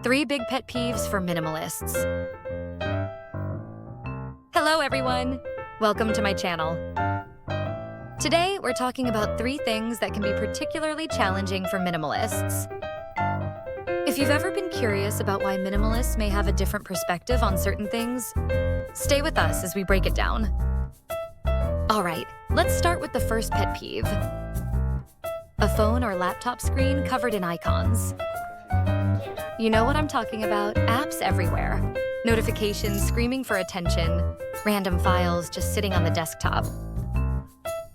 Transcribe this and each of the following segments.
3 big pet peeves for minimalists. Hello everyone! Welcome to my channel. Today, we're talking about 3 things that can be particularly challenging for minimalists. If you've ever been curious about why minimalists may have a different perspective on certain things, stay with us as we break it down. All right, let's start with the first pet peeve. A phone or laptop screen covered in icons. You know what I'm talking about? Apps everywhere. Notifications screaming for attention. Random files just sitting on the desktop.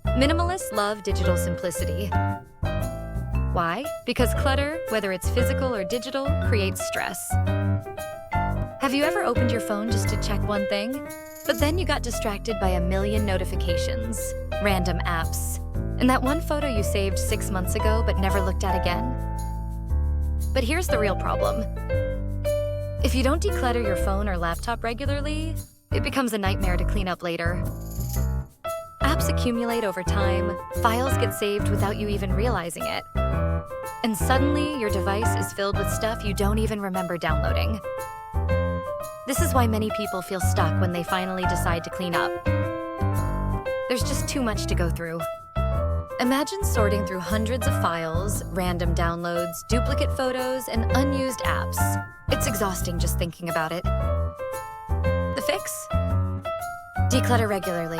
Minimalists love digital simplicity. Why? Because clutter, whether it's physical or digital, creates stress. Have you ever opened your phone just to check one thing? But then you got distracted by a million notifications, random apps, and that one photo you saved 6 months ago but never looked at again? But here's the real problem. If you don't declutter your phone or laptop regularly, it becomes a nightmare to clean up later. Apps accumulate over time, files get saved without you even realizing it. And suddenly, your device is filled with stuff you don't even remember downloading. This is why many people feel stuck when they finally decide to clean up. There's just too much to go through. Imagine sorting through hundreds of files, random downloads, duplicate photos, and unused apps. It's exhausting just thinking about it. The fix? Declutter regularly.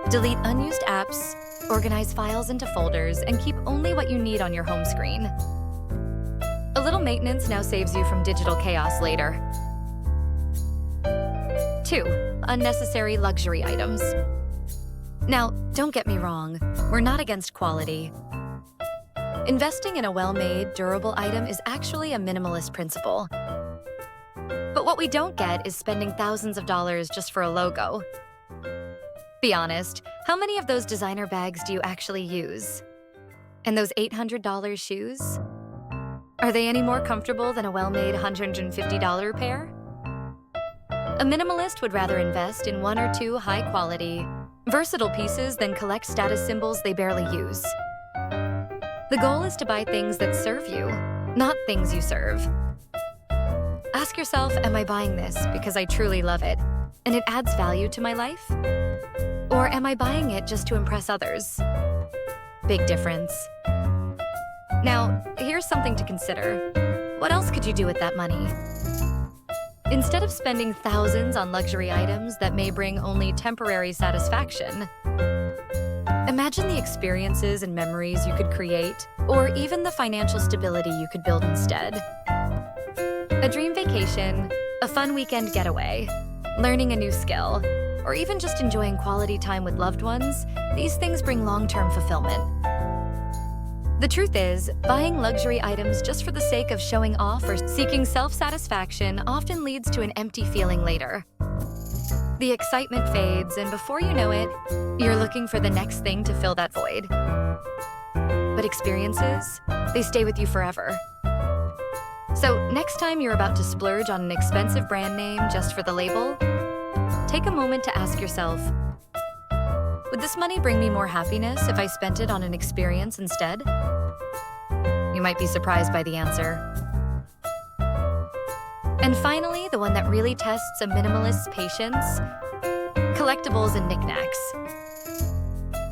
Delete unused apps, organize files into folders, and keep only what you need on your home screen. A little maintenance now saves you from digital chaos later. 2. Unnecessary luxury items. Now, don't get me wrong, we're not against quality. Investing in a well-made, durable item is actually a minimalist principle. But what we don't get is spending thousands of dollars just for a logo. Be honest, how many of those designer bags do you actually use? And those $800 shoes? Are they any more comfortable than a well-made $150 pair? A minimalist would rather invest in 1 or 2 high-quality, versatile pieces than collect status symbols they barely use. The goal is to buy things that serve you, not things you serve. Ask yourself, am I buying this because I truly love it, and it adds value to my life? Or am I buying it just to impress others? Big difference. Now, here's something to consider. What else could you do with that money? Instead of spending thousands on luxury items that may bring only temporary satisfaction, imagine the experiences and memories you could create, or even the financial stability you could build instead. A dream vacation, a fun weekend getaway, learning a new skill, or even just enjoying quality time with loved ones, these things bring long-term fulfillment. The truth is, buying luxury items just for the sake of showing off or seeking self-satisfaction often leads to an empty feeling later. The excitement fades, and before you know it, you're looking for the next thing to fill that void. But experiences, they stay with you forever. So next time you're about to splurge on an expensive brand name just for the label, take a moment to ask yourself, would this money bring me more happiness if I spent it on an experience instead? You might be surprised by the answer. And finally, the one that really tests a minimalist's patience, collectibles and knickknacks.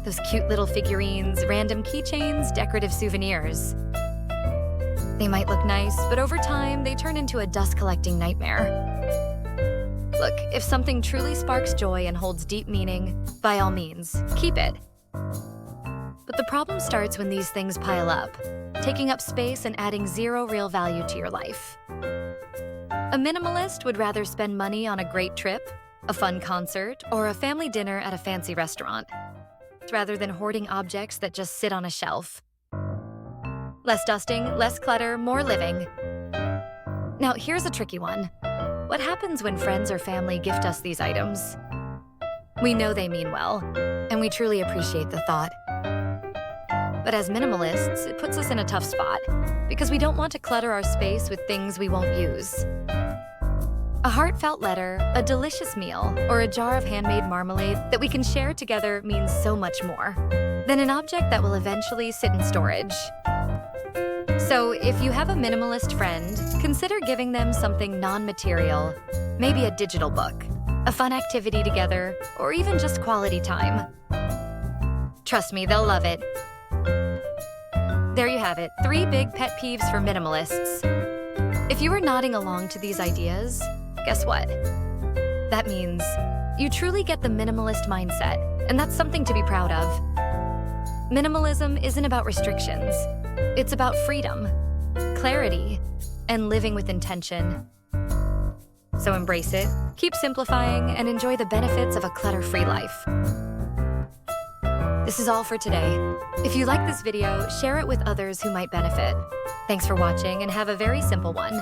Those cute little figurines, random keychains, decorative souvenirs. They might look nice, but over time, they turn into a dust-collecting nightmare. Look, if something truly sparks joy and holds deep meaning, by all means, keep it. But the problem starts when these things pile up, taking up space and adding zero real value to your life. A minimalist would rather spend money on a great trip, a fun concert, or a family dinner at a fancy restaurant, rather than hoarding objects that just sit on a shelf. Less dusting, less clutter, more living. Now, here's a tricky one. What happens when friends or family gift us these items? We know they mean well, and we truly appreciate the thought. But as minimalists, it puts us in a tough spot, because we don't want to clutter our space with things we won't use. A heartfelt letter, a delicious meal, or a jar of handmade marmalade that we can share together means so much more than an object that will eventually sit in storage. So if you have a minimalist friend, consider giving them something non-material, maybe a digital book, a fun activity together, or even just quality time. Trust me, they'll love it. There you have it, 3 big pet peeves for minimalists. If you are nodding along to these ideas, guess what? That means you truly get the minimalist mindset, and that's something to be proud of. Minimalism isn't about restrictions. It's about freedom, clarity, and living with intention. So embrace it, keep simplifying, and enjoy the benefits of a clutter-free life. This is all for today. If you like this video, share it with others who might benefit. Thanks for watching, and have a very simple one.